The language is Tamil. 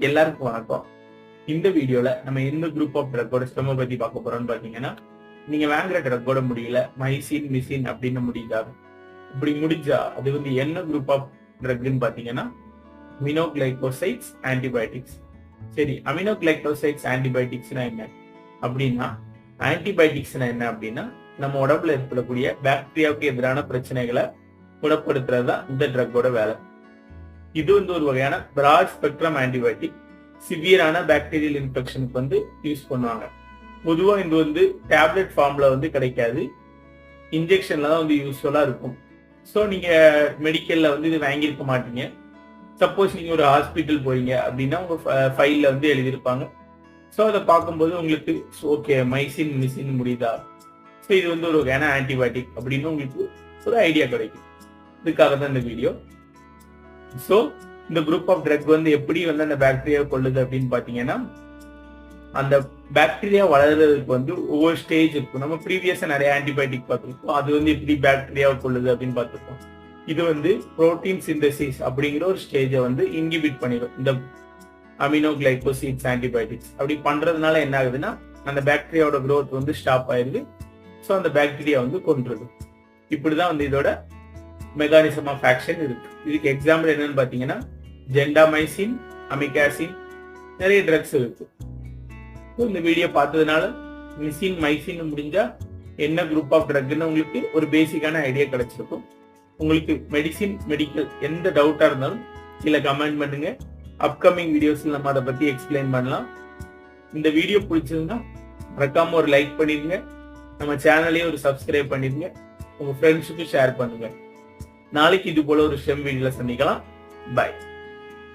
எல்லாருக்கும் வணக்கம். இந்த வீடியோல நம்ம எந்த குரூப் ஆஃப் ட்ரக்கோட ஸ்டெம பத்தி பார்க்க போறோம்னு பாத்தீங்கன்னா, நீங்க வாங்குற ட்ரக்கோட முடியல மைசின் மிசின் அப்படின்னு முடியுதா, இப்படி முடிஞ்சா அது வந்து என்ன குரூப் ஆஃப் ட்ரக்னு பாத்தீங்கன்னா அமினோகிளைகோசைட்ஸ் ஆன்டிபயோட்டிக்ஸ். சரி, அமினோகிளைகோசைட்ஸ் ஆன்டிபயோட்டிக்ஸ்னா என்ன அப்படின்னா, ஆன்டிபயோட்டிக்ஸ்னா என்ன அப்படின்னா நம்ம உடம்புல ஏற்படக்கூடிய பாக்டீரியாவுக்கு எதிரான பிரச்சனைகளை குணப்படுத்துறது தான் இந்த ட்ரக்கோட வேலை. இது வந்து ஒரு வகையான பிராட் ஸ்பெக்ட்ரம் ஆன்டிபயோட்டிக். சிவியரான பாக்டீரியல் இன்ஃபெக்ஷனுக்கு வந்து யூஸ் பண்ணுவாங்க. பொதுவாக இது வந்து டேப்லெட் ஃபார்ம்ல வந்து கிடைக்காது, இன்ஜெக்ஷன்ல தான் வந்து யூஸ்ஃபுல்லா இருக்கும். ஸோ நீங்க மெடிக்கல்ல வந்து இது வாங்கியிருக்க மாட்டீங்க. சப்போஸ் நீங்க ஒரு ஹாஸ்பிட்டல் போறீங்க அப்படின்னா உங்க ஃபைல்ல வந்து எழுதியிருப்பாங்க. ஸோ அதை பார்க்கும்போது உங்களுக்கு ஓகே மைசின் மிசின் முடியுதா, ஸோ இது வந்து ஒரு வகையான ஆன்டிபயோட்டிக் அப்படின்னு உங்களுக்கு ஒரு ஐடியா கிடைக்கும். இதுக்காக தான் இந்த வீடியோ. ஸோ இந்த குரூப் ஆஃப் ட்ரக் வந்து எப்படி வந்து அந்த பாக்டீரியாவை கொள்ளுது அப்படின்னு பாத்தீங்கன்னா, அந்த பாக்டீரியா வளர்றதுக்கு வந்து ஒவ்வொரு ஸ்டேஜ் இருக்கும். நம்ம ப்ரீவியஸா நிறைய ஆன்டிபயோட்டிக் பார்த்துருக்கோம், அது வந்து எப்படி பாக்டீரியாவை கொள்ளுது அப்படின்னு பார்த்துருக்கோம். இது வந்து புரோட்டீன் சிந்தசிஸ் அப்படிங்கிற ஒரு ஸ்டேஜை வந்து இன்ஹிபிட் பண்ணிடும் இந்த அமினோகிளைகோசைட்ஸ் ஆன்டிபயோட்டிக்ஸ். அப்படி பண்றதுனால என்ன ஆகுதுன்னா, அந்த பாக்டீரியாவோட growth வந்து ஸ்டாப் ஆயிருது. ஸோ அந்த பாக்டீரியா வந்து கொன்றுது. இப்படிதான் வந்து இதோட மெக்கானிசம் ஆஃப் ஆக்ஷன் இருக்கு. இதுக்கு எக்ஸாம்பிள் என்னன்னு பாத்தீங்கன்னா ஜெண்டாமைசின், அமிகாசின், நிறைய ட்ரக்ஸ் இருக்கு. இந்த வீடியோ பார்த்ததுனால மிசின் மைசின் முடிஞ்சா என்ன குரூப் ஆஃப் ட்ரக்னு உங்களுக்கு ஒரு பேசிக்கான ஐடியா கிடைச்சிருக்கும். உங்களுக்கு மெடிக்கல் எந்த டவுட்டா இருந்தாலும் கீழே கமெண்ட் பண்ணுங்க. அப்கமிங் வீடியோஸ்ல நம்ம அதை பத்தி எக்ஸ்பிளைன் பண்ணலாம். இந்த வீடியோ பிடிச்சதுன்னா மறக்காம ஒரு லைக் பண்ணிருங்க, நம்ம சேனலையும் ஒரு சப்ஸ்கிரைப் பண்ணிருங்க, உங்க ஃப்ரெண்ட்ஸுக்கு ஷேர் பண்ணுங்க. நாளைக்கு இது போல ஒரு ஸ்டெம் வீடியோல சந்திக்கலாம். பை.